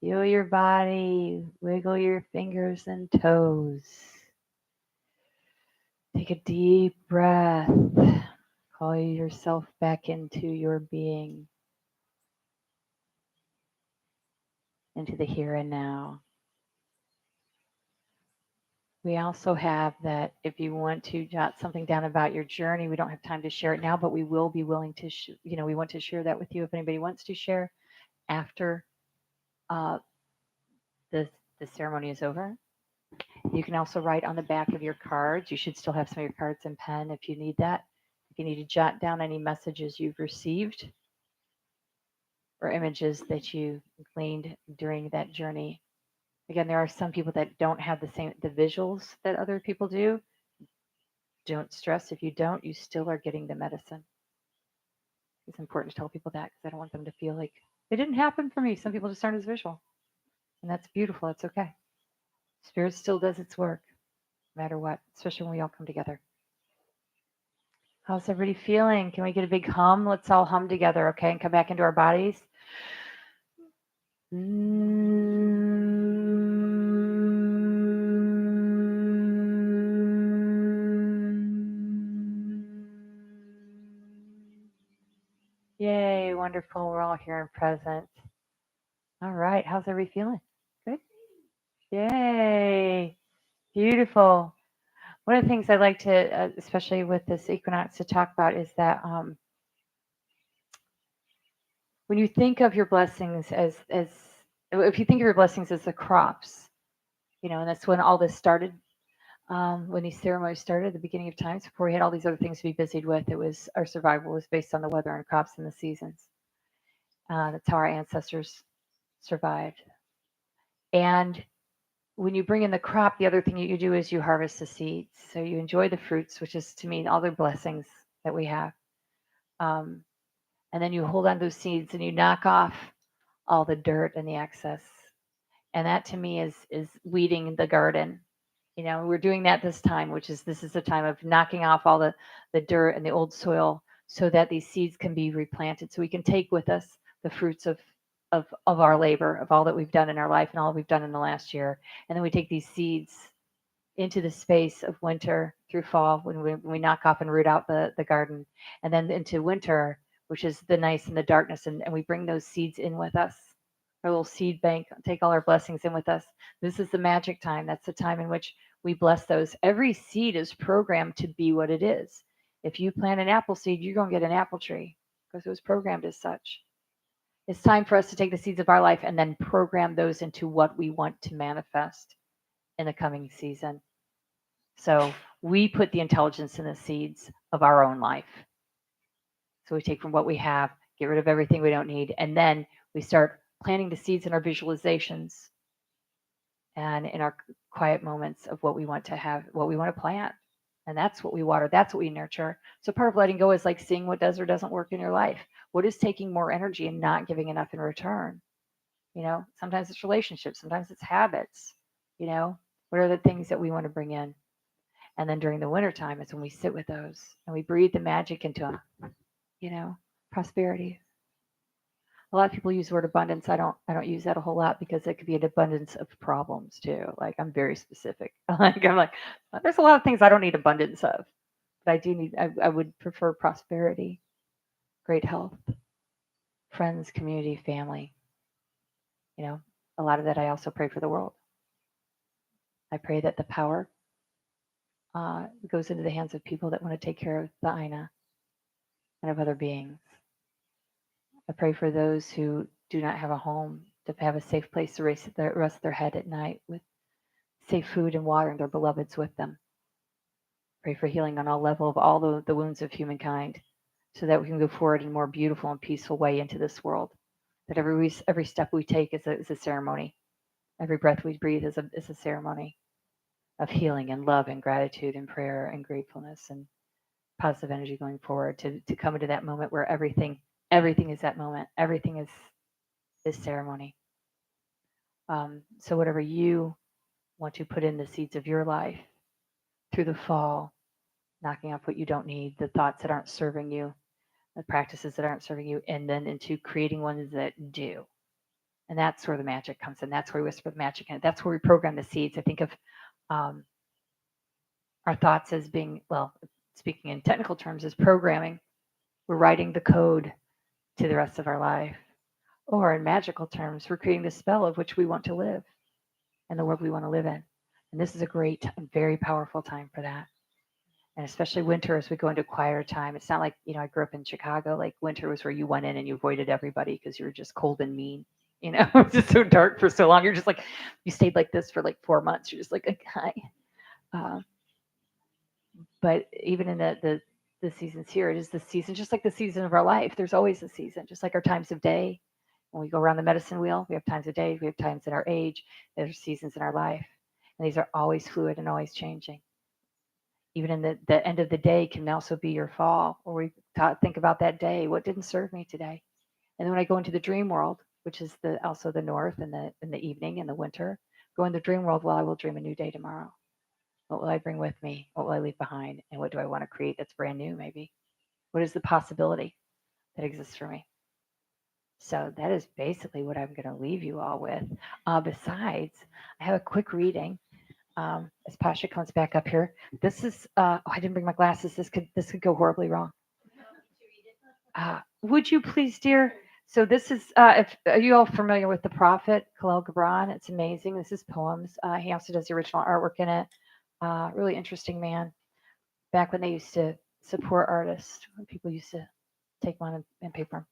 Feel your body, wiggle your fingers and toes. Take a deep breath. Call yourself back into your being, into the here and now. We also have that if you want to jot something down about your journey, we don't have time to share it now, but we will be willing to, we want to share that with you if anybody wants to share after uh, the, the ceremony is over. You can also write on the back of your cards. You should still have some of your cards and pen if you need that. If you need to jot down any messages you've received or images that you gleaned during that journey. Again, there are some people that don't have the visuals that other people do. Don't stress if you don't, you still are getting the medicine. It's important to tell people that because I don't want them to feel like it didn't happen for me. Some people just aren't as visual. And that's beautiful. It's okay. Spirit still does its work, no matter what, especially when we all come together. How's everybody feeling? Can we get a big hum? Let's all hum together, okay? And come back into our bodies. Yay, wonderful. We're all here and present. All right. How's everybody feeling? Good? Yay. Beautiful. One of the things I like to, especially with this equinox, to talk about is that when you think of your blessings as if you think of your blessings as the crops, and that's when all this started. When these ceremonies started at the beginning of times, before we had all these other things to be busied with, it was our survival was based on the weather and crops and the seasons. That's how our ancestors survived. And when you bring in the crop, the other thing you do is you harvest the seeds. So you enjoy the fruits, which is to me all the blessings that we have. Um, and then you hold on to those seeds and you knock off all the dirt and the excess. And that to me is weeding the garden. We're doing that this time, this is a time of knocking off all the dirt and the old soil so that these seeds can be replanted. So we can take with us the fruits of our labor, of all that we've done in our life and all we've done in the last year. And then we take these seeds into the space of winter through fall when we knock off and root out the garden, and then into winter, which is the nice and the darkness, and we bring those seeds in with us, our little seed bank, take all our blessings in with us. This is the magic time. That's the time in which we bless those. Every seed is programmed to be what it is. If you plant an apple seed, you're going to get an apple tree because it was programmed as such. It's time for us to take the seeds of our life and then program those into what we want to manifest in the coming season. So we put the intelligence in the seeds of our own life. So we take from what we have, get rid of everything we don't need, and then we start planting the seeds in our visualizations and in our quiet moments of what we want to have, what we want to plant. And that's what we water, that's what we nurture. So part of letting go is like seeing what does or doesn't work in your life. What is taking more energy and not giving enough in return? Sometimes it's relationships, sometimes it's habits. What are the things that we want to bring in? And then during the wintertime is when we sit with those and we breathe the magic into them, prosperity. A lot of people use the word abundance. I don't use that a whole lot because it could be an abundance of problems too. Like I'm very specific. I'm like, there's a lot of things I don't need abundance of, but I do need. I would prefer prosperity, great health, friends, community, family. A lot of that I also pray for the world. I pray that the power goes into the hands of people that want to take care of the Aina and of other beings. I pray for those who do not have a home to have a safe place to rest their head at night with safe food and water and their beloveds with them. Pray for healing on all level of all the wounds of humankind so that we can go forward in a more beautiful and peaceful way into this world. That every step we take is a ceremony. Every breath we breathe is a ceremony of healing and love and gratitude and prayer and gratefulness and positive energy going forward to come into that moment where everything is that moment. Everything is ceremony. So whatever you want to put in the seeds of your life through the fall, knocking off what you don't need, the thoughts that aren't serving you, the practices that aren't serving you, and then into creating ones that do. And that's where the magic comes in. That's where we whisper the magic in. That's where we program the seeds. I think of um, our thoughts as being, well, speaking in technical terms, as programming. We're writing the code to the rest of our life. Or in magical terms, we're creating the spell of which we want to live and the world we want to live in. And this is a great, very powerful time for that. And especially winter as we go into quieter time. It's not like, I grew up in Chicago, like winter was where you went in and you avoided everybody because you were just cold and mean. It's just so dark for so long. You're just like, you stayed like this for like 4 months. You're just like, hi. Uh, but even in the seasons here, it is the season, just like the season of our life. There's always a season, just like our times of day. When we go around the medicine wheel, we have times of day, we have times in our age, there's seasons in our life. And these are always fluid and always changing. Even in the end of the day can also be your fall, or we think about that day, what didn't serve me today. And then when I go into the dream world, which is also the north and the evening and the winter, go in the dream world, well, I will dream a new day tomorrow. What will I bring with me? What will I leave behind? And what do I want to create that's brand new, maybe? What is the possibility that exists for me? So that is basically what I'm going to leave you all with. Besides, I have a quick reading. As Pasha comes back up here, this is. I didn't bring my glasses. This could go horribly wrong. Would you please, dear? So this is. If Are you all familiar with the prophet Khalil Gibran? It's amazing. This is poems. He also does the original artwork in it. Really interesting man. Back when they used to support artists, when people used to take one and pay for them.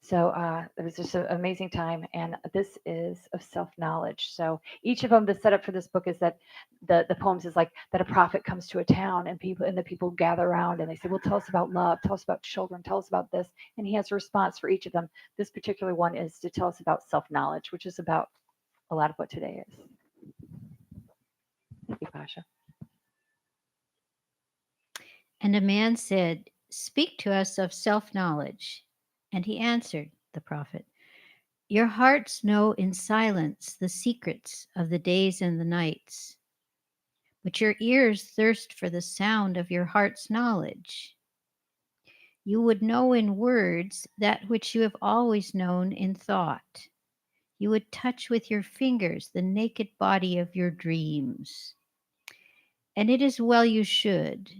So it was just an amazing time, and this is of self-knowledge. So each of them, the setup for this book is that the poems is like that a prophet comes to a town, and the people gather around, and they say, "Well, tell us about love, tell us about children, tell us about this," and he has a response for each of them. This particular one is to tell us about self-knowledge, which is about a lot of what today is. Thank you, Pasha. And a man said, "Speak to us of self knowledge." And he answered, the prophet, "Your hearts know in silence the secrets of the days and the nights, but your ears thirst for the sound of your heart's knowledge. You would know in words that which you have always known in thought. You would touch with your fingers the naked body of your dreams. And it is well you should.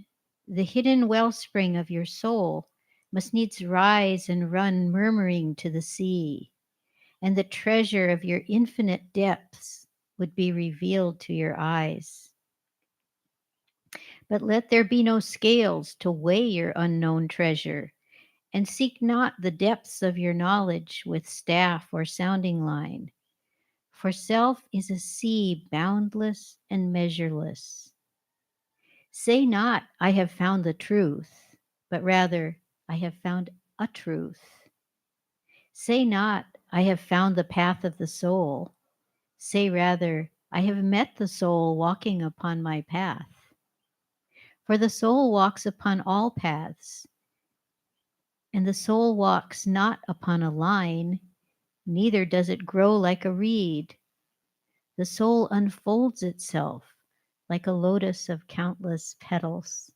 The hidden wellspring of your soul must needs rise and run murmuring to the sea, and the treasure of your infinite depths would be revealed to your eyes. But let there be no scales to weigh your unknown treasure, and seek not the depths of your knowledge with staff or sounding line, for self is a sea boundless and measureless. Say not, I have found the truth, but rather, I have found a truth. Say not, I have found the path of the soul. Say rather, I have met the soul walking upon my path. For the soul walks upon all paths, and the soul walks not upon a line, neither does it grow like a reed. The soul unfolds itself like a lotus of countless petals.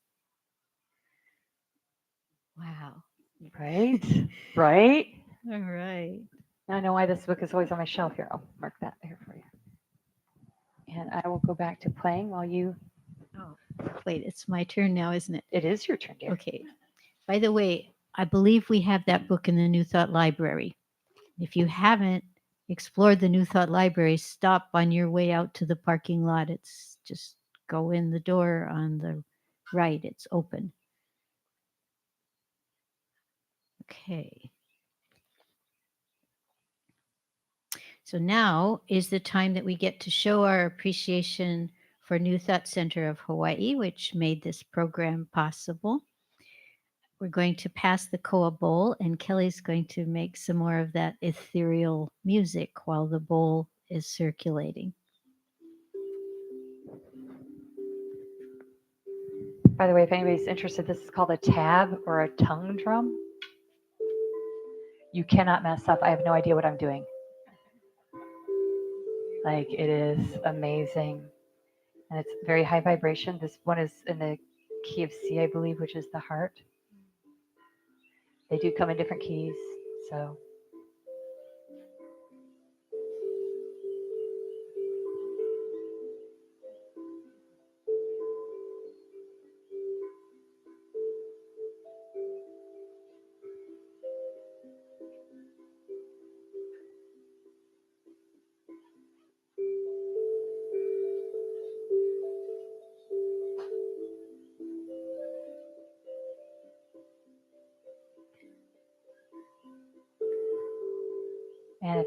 Wow. Right, right. All right. Now I know why this book is always on my shelf here. I'll mark that here for you. And I will go back to playing while you. Oh, wait, it's my turn now, isn't it? It is your turn, dear. Okay. By the way, I believe we have that book in the New Thought Library. If you haven't explored the New Thought Library, stop on your way out to the parking lot. It's just go in the door on the right, it's open. Okay. So now is the time that we get to show our appreciation for New Thought Center of Hawaii, which made this program possible. We're going to pass the koa bowl, and Kelly's going to make some more of that ethereal music while the bowl is circulating. By the way, if anybody's interested, this is called a tab or a tongue drum. You cannot mess up. I have no idea what I'm doing. Like, it is amazing. And it's very high vibration. This one is in the key of C, I believe, which is the heart. They do come in different keys. So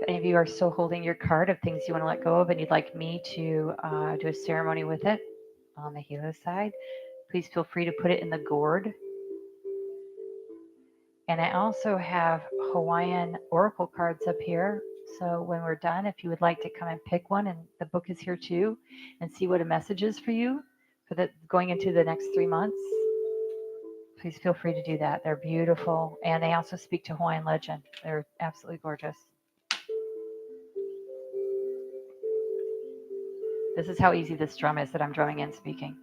if any of you are still holding your card of things you want to let go of and you'd like me to do a ceremony with it on the Hilo side, please feel free to put it in the gourd. And I also have Hawaiian oracle cards up here. So when we're done, if you would like to come and pick one, and the book is here too, and see what a message is for you for the going into the next 3 months, please feel free to do that. They're beautiful, and they also speak to Hawaiian legend. They're absolutely gorgeous. This is how easy this drum is that I'm drumming and speaking.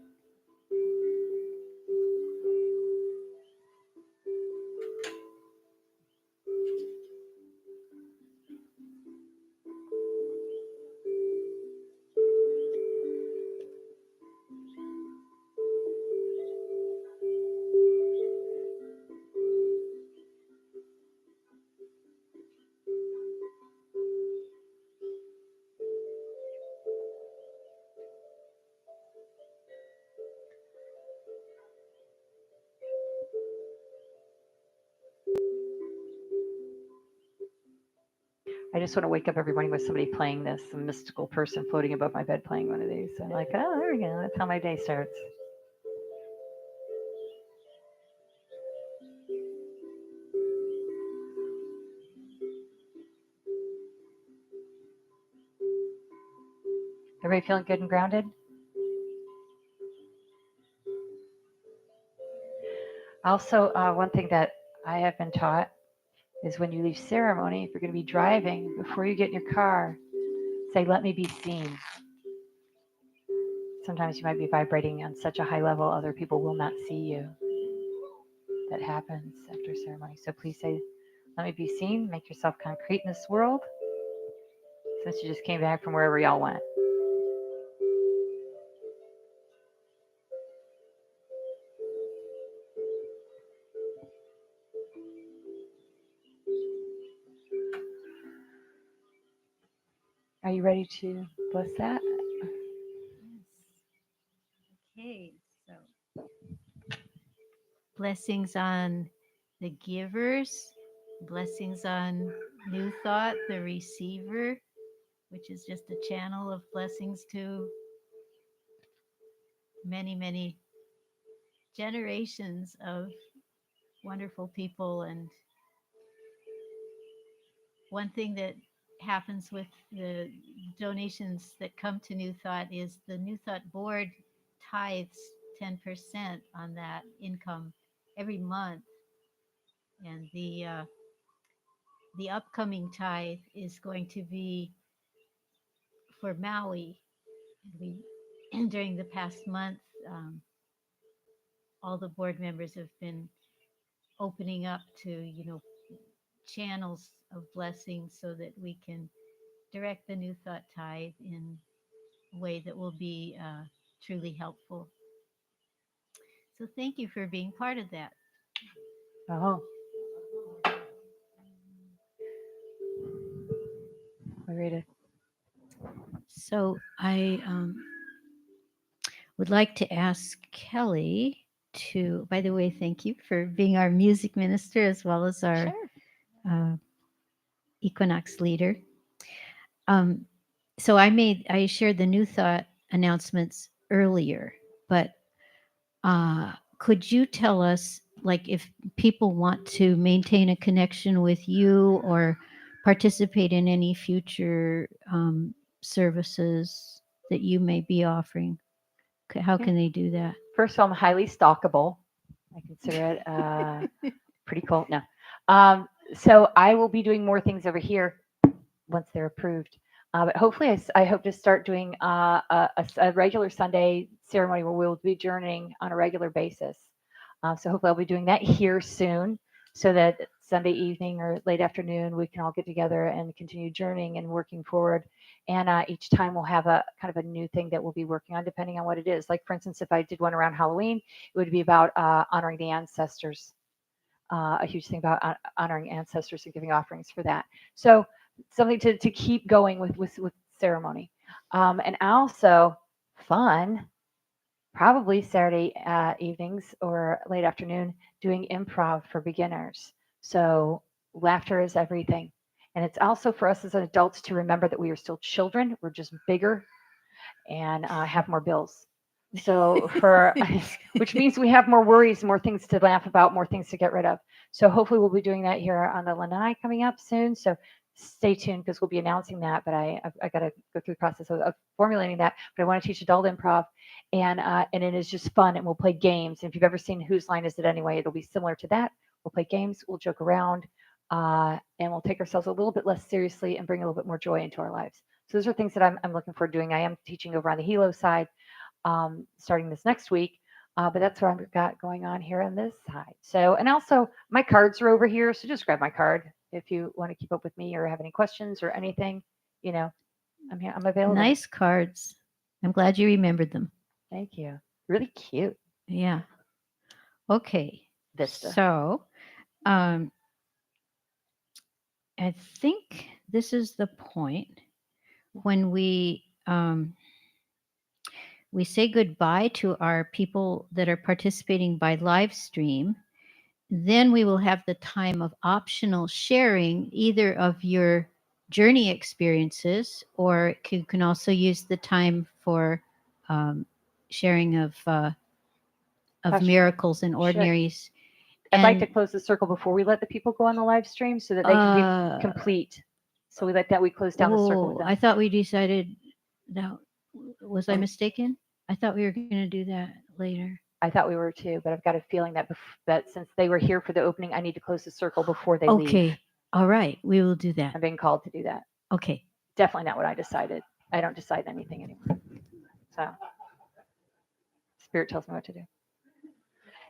I just want to wake up every morning with somebody playing this, some mystical person floating above my bed playing one of these. I'm like, oh, there we go. That's how my day starts. Everybody feeling good and grounded? Also, one thing that I have been taught is when you leave ceremony, if you're going to be driving, before you get in your car, say, let me be seen. Sometimes you might be vibrating on such a high level, other people will not see you. That happens after ceremony. So please say, let me be seen. Make yourself concrete in this world since you just came back from wherever y'all went. Are you ready to bless that? Okay, so blessings on the givers, blessings on New Thought, the receiver, which is just a channel of blessings to many, many generations of wonderful people. And one thing that happens with the donations that come to New Thought is the New Thought board tithes 10% on that income every month. And the upcoming tithe is going to be for Maui. We during the past month, all the board members have been opening up to channels of blessing so that we can direct the New Thought tithe in a way that will be truly helpful. So thank you for being part of that. Oh. We read it. So I would like to ask Keli to, by the way, thank you for being our music minister as well as our Equinox leader. So I shared the New Thought announcements earlier, but could you tell us, like, if people want to maintain a connection with you or participate in any future services that you may be offering, how can they do that? First of all, I'm highly stalkable. I consider it pretty cool. No. So I will be doing more things over here once they're approved. But hopefully, I hope to start doing a regular Sunday ceremony where we'll be journeying on a regular basis. So hopefully, I'll be doing that here soon, so that Sunday evening or late afternoon we can all get together and continue journeying and working forward. And each time we'll have a kind of a new thing that we'll be working on, depending on what it is. Like for instance, if I did one around Halloween, it would be about honoring the ancestors. A huge thing about honoring ancestors and giving offerings for that. So something to keep going with ceremony. And also fun, probably Saturday evenings or late afternoon, doing improv for beginners. So laughter is everything. And it's also for us as adults to remember that we are still children. We're just bigger and have more bills. So for which means we have more worries, more things to laugh about, more things to get rid of. So hopefully we'll be doing that here on the Lanai coming up soon. So stay tuned because we'll be announcing that. But I got to go through the process of formulating that. But I want to teach adult improv, and it is just fun. And we'll play games. And if you've ever seen Whose Line Is It Anyway, it'll be similar to that. We'll play games. We'll joke around, and we'll take ourselves a little bit less seriously and bring a little bit more joy into our lives. So those are things that I'm looking forward to doing. I am teaching over on the Hilo side starting this next week. But that's what I've got going on here on this side. So, and also my cards are over here. So just grab my card if you want to keep up with me or have any questions or anything. You know, I'm here. I'm available. Nice cards. I'm glad you remembered them. Thank you. Really cute. Yeah. Okay. Vista. So, I think this is the point when we say goodbye to our people that are participating by live stream. Then we will have the time of optional sharing, either of your journey experiences, or you can also use the time for sharing of miracles and ordinaries. I'd like to close the circle before we let the people go on the live stream so that they can be complete. So we close down the circle with them. I thought we decided. Now, was I mistaken? I thought we were going to do that later. I thought we were too, but I've got a feeling that since they were here for the opening, I need to close the circle before they leave. Okay. All right. We will do that. I'm being called to do that. Okay. Definitely not what I decided. I don't decide anything anymore. So Spirit tells me what to do.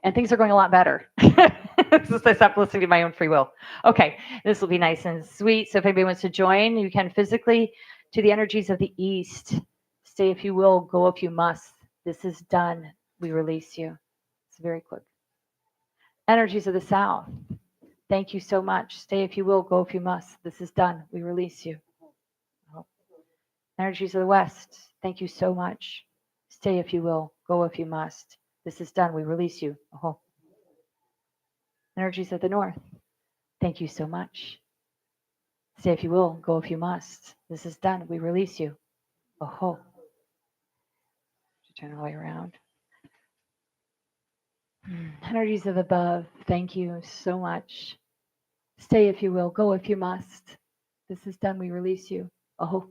And things are going a lot better since I stopped listening to my own free will. Okay, this will be nice and sweet. So if anybody wants to join, you can physically to the energies of the East. Stay if you will, go if you must. This is done. We release you. It's very quick. Energies of the South. Thank you so much. Stay if you will, go if you must. This is done. We release you. Energies of the West. Thank you so much. Stay if you will, go if you must. This is done. We release you. Oh. Energies of the North. Thank you so much. Stay if you will, go if you must. This is done. We release you. Oh. Turn all the way around. Energies of above. Thank you so much. Stay if you will, go if you must. This is done. We release you. Oh.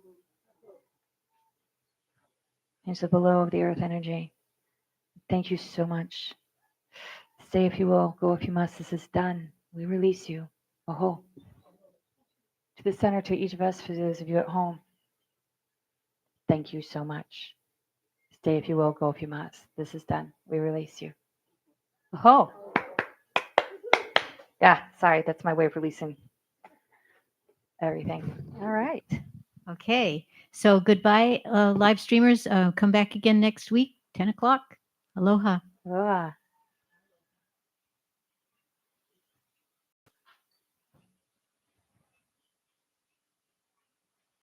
Into the below of the earth energy. Thank you so much. Stay if you will, go if you must. This is done. We release you. Oh. To the center, to each of us, for those of you at home. Thank you so much. Stay if you will, go if you must. This is done. We release you. Oh. Yeah, sorry. That's my way of releasing everything. All right. Okay. So goodbye, live streamers. Come back again next week, 10 o'clock. Aloha. Aloha.